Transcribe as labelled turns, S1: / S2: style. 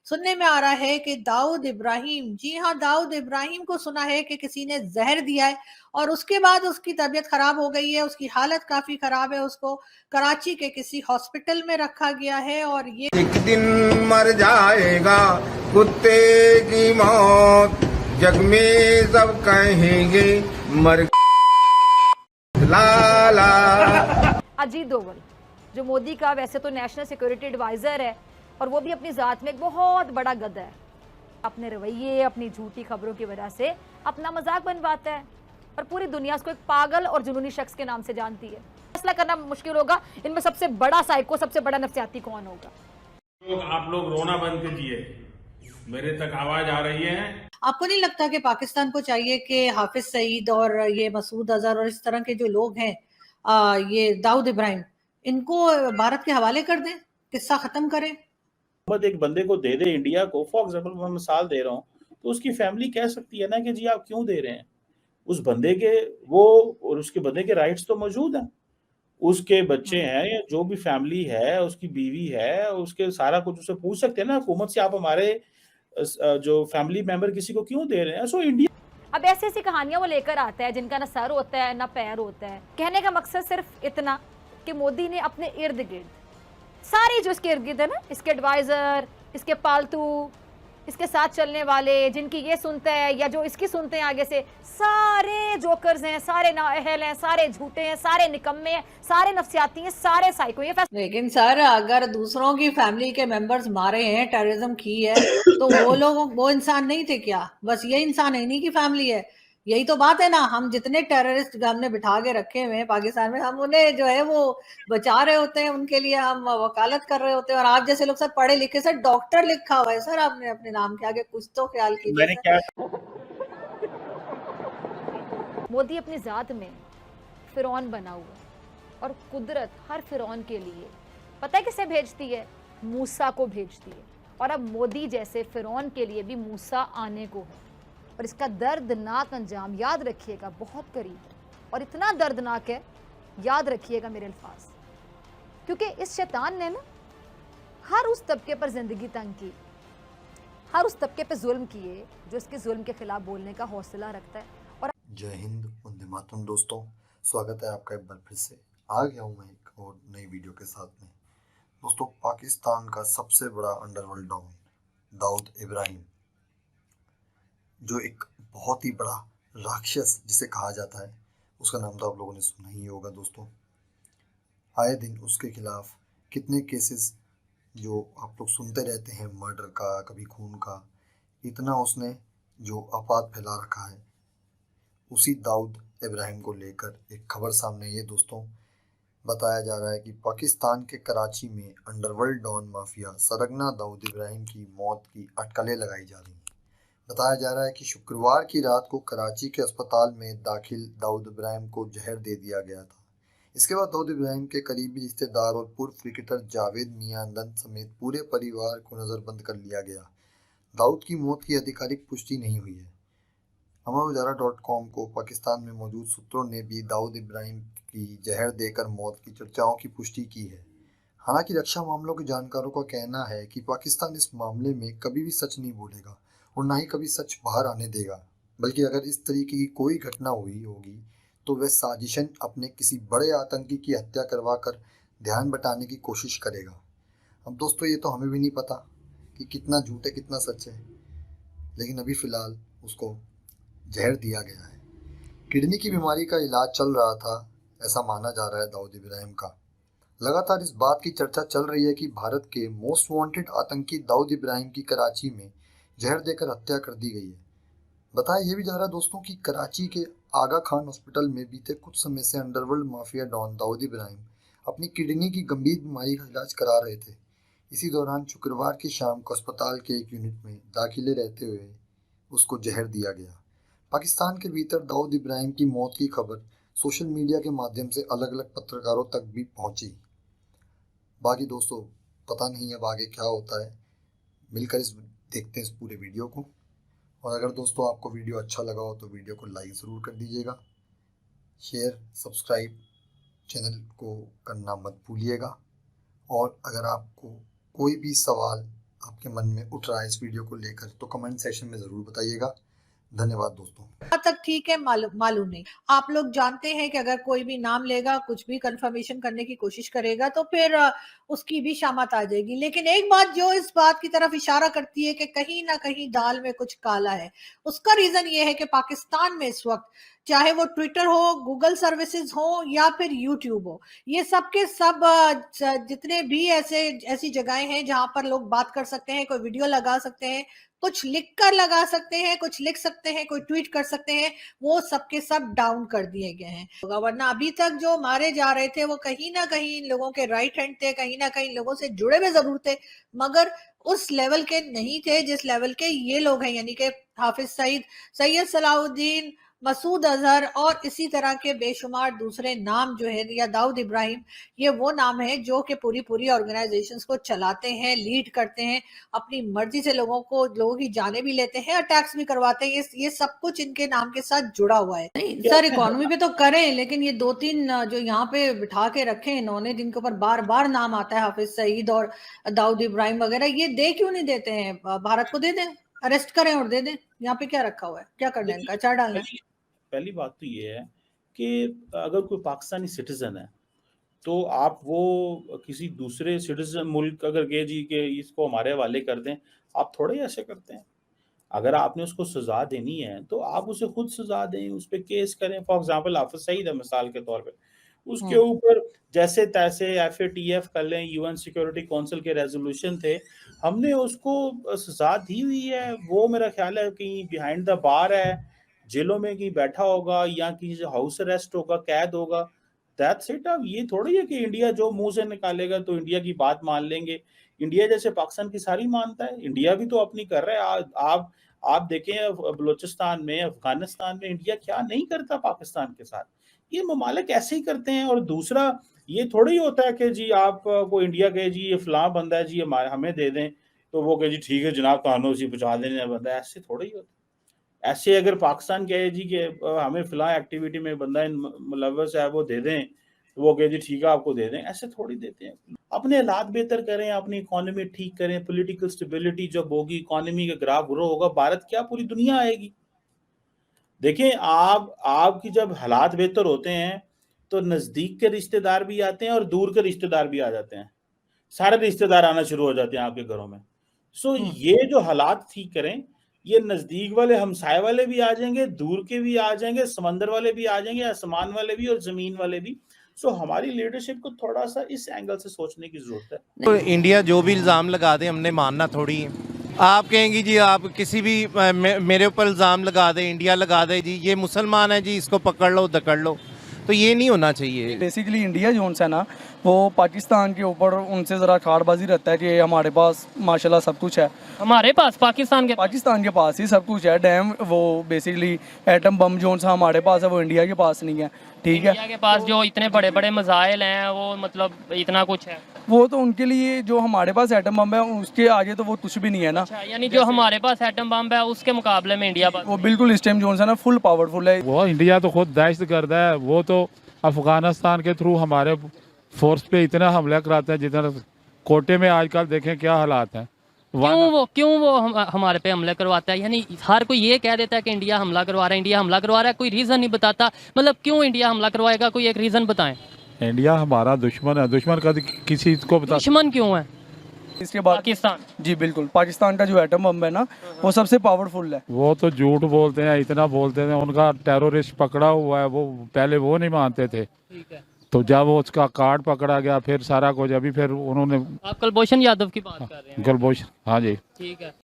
S1: सुनने में आ रहा है कि दाऊद इब्राहिम, जी हाँ, दाऊद इब्राहिम को सुना है कि किसी ने जहर दिया है और उसके बाद उसकी तबीयत खराब हो गई है, उसकी हालत काफी खराब है, उसको कराची के किसी हॉस्पिटल में रखा गया है और ये
S2: एक दिन मर जाएगा कुत्ते की मौत, जग में सब कहेंगे मर लाला।
S3: अजीत डोवल जो मोदी का वैसे तो नेशनल सिक्योरिटी एडवाइजर है और वो भी अपनी जात में एक बहुत बड़ा गधा है। अपने रवैये, अपनी झूठी खबरों की वजह से अपना मजाक बनवाता है और पूरी दुनिया उसको एक पागल और जुनूनी शख्स के नाम से जानती है। फैसला करना मुश्किल होगा इनमें सबसे बड़ा साइको, सबसे बड़ा नफ्सियाती कौन होगा।
S4: आप लोग रोना बंद कीजिए, मेरे तक आवाज आ रही है।
S1: आपको नहीं लगता कि पाकिस्तान को चाहिए कि हाफिज सईद और ये मसूद अजहर और इस तरह के जो लोग हैं, ये दाऊद इब्राहिम, इनको भारत के हवाले कर दें, किस्सा खत्म करें?
S5: मत एक बंदे को दे दे इंडिया को, फॉर एग्जाम्पल मैं मिसाल दे रहा हूँ, तो उसकी फैमिली कह सकती है ना कि जी आप क्यों दे रहे हैं। उस बंदे के वो और उसके बंदे के राइट्स तो मौजूद हैं, उसके बच्चे हैं या जो भी फैमिली है, उसकी बीवी है, उसके सारा कुछ उससे पूछ सकते हैं ना हुकूमत से, आप हमारे जो फैमिली मेंबर किसी को क्यों दे रहे हैं। सो इंडिया
S3: अब ऐसी ऐसी कहानियां वो लेकर आता है जिनका ना सर होता है ना पैर होता है। कहने का मकसद सिर्फ इतना कि मोदी ने अपने इर्द गिर्द सारे जो इसके इर्द गिर्द है ना, इसके एडवाइजर, इसके पालतू, इसके साथ चलने वाले, जिनकी ये सुनते हैं या जो इसकी सुनते हैं आगे से, सारे जोकर्स हैं, सारे नाअहल हैं, सारे झूठे हैं, सारे निकम्मे हैं, सारे नफ्सियाती हैं, सारे साइको। ये
S1: लेकिन सर, अगर दूसरों की फैमिली के मेंबर्स मारे हैं, टेररिज्म की है, तो वो लोग वो इंसान नहीं थे क्या? बस ये इंसान है, इन्हीं की फैमिली है। यही तो बात है ना, हम जितने टेररिस्ट हमने बिठा के रखे हुए हैं पाकिस्तान में, हम उन्हें जो है वो बचा रहे होते हैं, उनके लिए हम वकालत कर रहे होते हैं। और आप जैसे लोग सर पढ़े लिखे, सर डॉक्टर लिखा हुआ है सर आपने अपने नाम के आगे, कुछ तो ख्याल कीजिए
S5: मैंने
S1: सर।
S5: क्या
S3: मोदी अपनी जात में फिरौन बना हुआ है और कुदरत हर फिरौन के लिए पता है किसे भेजती है? मूसा को भेजती है। और अब मोदी जैसे फिरौन के लिए भी मूसा आने को है और इसका दर्दनाक अंजाम याद रखिएगा बहुत करीब है। और इतना दर्दनाक है, याद रखिएगा मेरे अल्फाज, क्योंकि इस शैतान ने ना हर उस तबके पर जिंदगी तंग की, हर उस तबके पर जुल्म किए जो इसके जुल्म के खिलाफ बोलने का हौसला रखता है। और
S6: जय हिंद, वंदे मातरम। दोस्तों, स्वागत है आपका एक बार फिर से। आ गया हूँ मैं एक और नई वीडियो के साथ में। दोस्तों, पाकिस्तान का सबसे बड़ा अंडरवर्ल्ड डॉन दाऊद इब्राहिम, जो एक बहुत ही बड़ा राक्षस जिसे कहा जाता है, उसका नाम तो आप लोगों ने सुना ही होगा। दोस्तों, आए दिन उसके खिलाफ कितने केसेस जो आप लोग सुनते रहते हैं, मर्डर का, कभी खून का, इतना उसने जो अफवाह फैला रखा है। उसी दाऊद इब्राहिम को लेकर एक खबर सामने आई है। दोस्तों, बताया जा रहा है कि पाकिस्तान के कराची में अंडरवर्ल्ड डॉन माफिया सरगना दाऊद इब्राहिम की मौत की अटकलें लगाई जा रही हैं। बताया जा रहा है कि शुक्रवार की रात को कराची के अस्पताल में दाखिल दाऊद इब्राहिम को जहर दे दिया गया था। इसके बाद दाऊद इब्राहिम के करीबी रिश्तेदार और पूर्व क्रिकेटर जावेद मियां अंदन समेत पूरे परिवार को नज़रबंद कर लिया गया। दाऊद की मौत की आधिकारिक पुष्टि नहीं हुई है। अमर-उजाला.com को पाकिस्तान में मौजूद सूत्रों ने भी दाऊद इब्राहिम की जहर देकर मौत की चर्चाओं की पुष्टि की है। हालांकि रक्षा मामलों के जानकारों का कहना है कि पाकिस्तान इस मामले में कभी भी सच नहीं बोलेगा और ना ही कभी सच बाहर आने देगा, बल्कि अगर इस तरीके की कोई घटना हुई होगी तो वह साजिशन अपने किसी बड़े आतंकी की हत्या करवा कर ध्यान बटाने की कोशिश करेगा। अब दोस्तों, ये तो हमें भी नहीं पता कि कितना झूठ है कितना सच है, लेकिन अभी फ़िलहाल उसको जहर दिया गया है। किडनी की बीमारी का इलाज चल रहा था, ऐसा माना जा रहा है दाऊद इब्राहिम का। लगातार इस बात की चर्चा चल रही है कि भारत के मोस्ट वांटेड आतंकी दाऊद इब्राहिम की कराची में जहर देकर हत्या कर दी गई है। बताया यह भी जा रहा है दोस्तों कि कराची के आगा खान हॉस्पिटल में बीते कुछ समय से underworld mafia don Dawood Ibrahim अपनी किडनी की गंभीर बीमारी का इलाज करा रहे थे। इसी दौरान शुक्रवार की शाम को अस्पताल के एक यूनिट में दाखिले रहते हुए उसको जहर दिया गया। पाकिस्तान के भीतर दाऊद इब्राहिम की मौत की खबर सोशल मीडिया के माध्यम से अलग अलग पत्रकारों तक भी पहुंची। बाकी दोस्तों, पता नहीं अब आगे क्या होता है, मिलकर देखते हैं इस पूरे वीडियो को। और अगर दोस्तों आपको वीडियो अच्छा लगा हो तो वीडियो को लाइक ज़रूर कर दीजिएगा, शेयर सब्सक्राइब चैनल को करना मत भूलिएगा। और अगर आपको कोई भी सवाल आपके मन में उठ रहा है इस वीडियो को लेकर, तो कमेंट सेक्शन में ज़रूर बताइएगा। धन्यवाद दोस्तों।
S1: कहाँ तक ठीक है मालूम नहीं। आप लोग जानते हैं कि अगर कोई भी नाम लेगा, कुछ भी कंफर्मेशन करने की कोशिश करेगा तो फिर उसकी भी शामत आ जाएगी। लेकिन एक बात जो इस बात की तरफ इशारा करती है कि कहीं ना कहीं दाल में कुछ काला है, उसका रीजन ये है कि पाकिस्तान में इस वक्त चाहे वो ट्विटर हो, गूगल सर्विसेज हो या फिर यूट्यूब हो, ये सब के सब जितने भी ऐसी जगहें हैं जहां पर लोग बात कर सकते हैं, कोई वीडियो लगा सकते हैं, कुछ लिख कर लगा सकते हैं, कुछ लिख सकते हैं, कोई ट्वीट कर सकते हैं, वो सबके सब डाउन कर दिए गए हैं। वरना अभी तक जो मारे जा रहे थे वो कहीं ना कहीं इन लोगों के राइट हैंड थे, कहीं ना कहीं लोगों से जुड़े हुए जरूर थे, मगर उस लेवल के नहीं थे जिस लेवल के ये लोग हैं, यानी कि हाफिज सईद, सैयद सलाउद्दीन, मसूद अजहर और इसी तरह के बेशुमार दूसरे नाम जो है, या दाऊद इब्राहिम, ये वो नाम है जो कि पूरी ऑर्गेनाइजेशंस को चलाते हैं, लीड करते हैं, अपनी मर्जी से लोगों की जाने भी लेते हैं, अटैक्स भी करवाते हैं। ये सब कुछ इनके नाम के साथ जुड़ा हुआ है। नहीं सर, इकोनॉमी पे तो करें, लेकिन ये 2-3 जो यहाँ पे बिठा के रखे इन्होंने, जिनके ऊपर बार बार नाम आता है, हाफिज सईद और दाऊद इब्राहिम वगैरह, ये दे क्यों नहीं देते हैं? भारत को दे दें, अरेस्ट करें और दे दें। यहाँ पे क्या रखा हुआ है? क्या करना है इनका? अचार डालना है?
S5: पहली बात तो ये है कि अगर कोई पाकिस्तानी सिटीजन है तो आप वो किसी दूसरे सिटीजन मुल्क अगर गए जी के इसको हमारे हवाले कर दें, आप थोड़े ऐसे करते हैं। अगर आपने उसको सजा देनी है तो आप उसे खुद सजा दें, उस पर केस करें। फॉर एग्जाम्पल हाफिज सईद है मिसाल के तौर पे, उसके ऊपर जैसे तैसे FATF कर लें, UN सिक्योरिटी काउंसिल के रेजोल्यूशन थे, हमने उसको सजा दी हुई है। वो मेरा ख्याल है कि बिहाइंड द बार है, जेलों में कहीं बैठा होगा या किसी हाउस अरेस्ट होगा, कैद होगा। That's it. अब ये थोड़ी है कि इंडिया जो मुंह से निकालेगा तो इंडिया की बात मान लेंगे। इंडिया जैसे पाकिस्तान की सारी मानता है, इंडिया भी तो अपनी कर रहा है। आप देखें बलूचिस्तान में, अफगानिस्तान में इंडिया क्या नहीं करता पाकिस्तान के साथ। ये ममालिक ऐसे ही करते हैं। और दूसरा ये थोड़ी होता है कि जी आप को इंडिया गए जी ये फलां बंदा है जी हमें दे दें तो वो कहे जी ठीक है जनाब कानून से पहुंचा देने बंदा है। ऐसे थोड़ी होता है। ऐसे अगर पाकिस्तान कहे जी कि हमें फलां एक्टिविटी में बंदा मुलव्वस है वो दे दें, तो वो कहे जी ठीक है आपको दे दें, ऐसे थोड़ी देते हैं। अपने हालात बेहतर करें, अपनी इकोनॉमी ठीक करें, पॉलिटिकल स्टेबिलिटी जब होगी, इकोनॉमी का ग्राफ ग्रो होगा, भारत क्या पूरी दुनिया आएगी। देखें आपकी जब हालात बेहतर होते हैं तो नजदीक के रिश्तेदार भी आते हैं और दूर के रिश्तेदार भी आ जाते हैं। सारे रिश्तेदार आना शुरू हो जाते हैं आपके घरों में। सो ये जो हालात ठीक करें, ये नजदीक वाले हमसाए वाले भी आ जाएंगे, दूर के भी आ जाएंगे, समंदर वाले भी आ जाएंगे, आसमान वाले भी और जमीन वाले भी। सो हमारी लीडरशिप को थोड़ा सा इस एंगल से सोचने की जरूरत है।
S7: तो इंडिया जो भी इल्ज़ाम लगा दे हमने मानना थोड़ी है। आप कहेंगी जी आप किसी भी मेरे ऊपर इल्ज़ाम लगा दे, इंडिया लगा दे जी ये मुसलमान है जी इसको पकड़ लो दकड़ लो, तो ये नहीं होना चाहिए।
S8: बेसिकली इंडिया जो है ना वो पाकिस्तान के ऊपर उनसे ज़रा खाड़बाजी रहता है कि हमारे पास माशाल्लाह सब कुछ है।
S9: हमारे पास पाकिस्तान के
S8: पास ही सब कुछ है। डैम वो बेसिकली एटम बम जो हमारे पास है वो इंडिया के पास नहीं है। ठीक है,
S9: इंडिया के पास जो इतने बड़े बड़े मिसाइल हैं वो मतलब इतना कुछ है,
S8: वो तो उनके लिए जो हमारे पास एटम बम है उसके आगे तो वो कुछ भी नहीं है ना।
S9: अच्छा, यानी जो हमारे पास एटम बम है उसके मुकाबले में इंडिया पास
S8: वो बिल्कुल इस टाइम जो है ना फुल पावरफुल है।
S10: वो इंडिया तो खुद दहशतगर्द है। वो तो अफगानिस्तान के थ्रू हमारे फोर्स पे इतना हमला कराते हैं जितना कोटे में आजकल देखें क्या हालात हैं।
S9: क्यों वो हमारे पे हमले करवाता है? यानी हर कोई ये कह देता है कि इंडिया हमला करवा रहा है, कोई रीजन नहीं बताता। मतलब क्यों इंडिया हमला करवाएगा, कोई एक रीजन बताएं।
S10: इंडिया हमारा दुश्मन है, दुश्मन का किसी को बता।
S9: दुश्मन क्यों है?
S8: इसके बाद
S9: पाकिस्तान।
S8: जी बिल्कुल, पाकिस्तान का जो एटम बम है ना वो सबसे पावरफुल है।
S10: वो तो झूठ बोलते हैं, इतना बोलते हैं। उनका टेररिस्ट पकड़ा हुआ है, वो पहले वो नहीं मानते थे।
S9: ठीक है,
S10: तो जब वो उसका कार्ड पकड़ा गया फिर सारा कुछ अभी फिर उन्होंने।
S9: आप कुलभूषण यादव की बात कर रहे हैं?
S10: कुलभूषण, हाँ जी,
S9: ठीक है।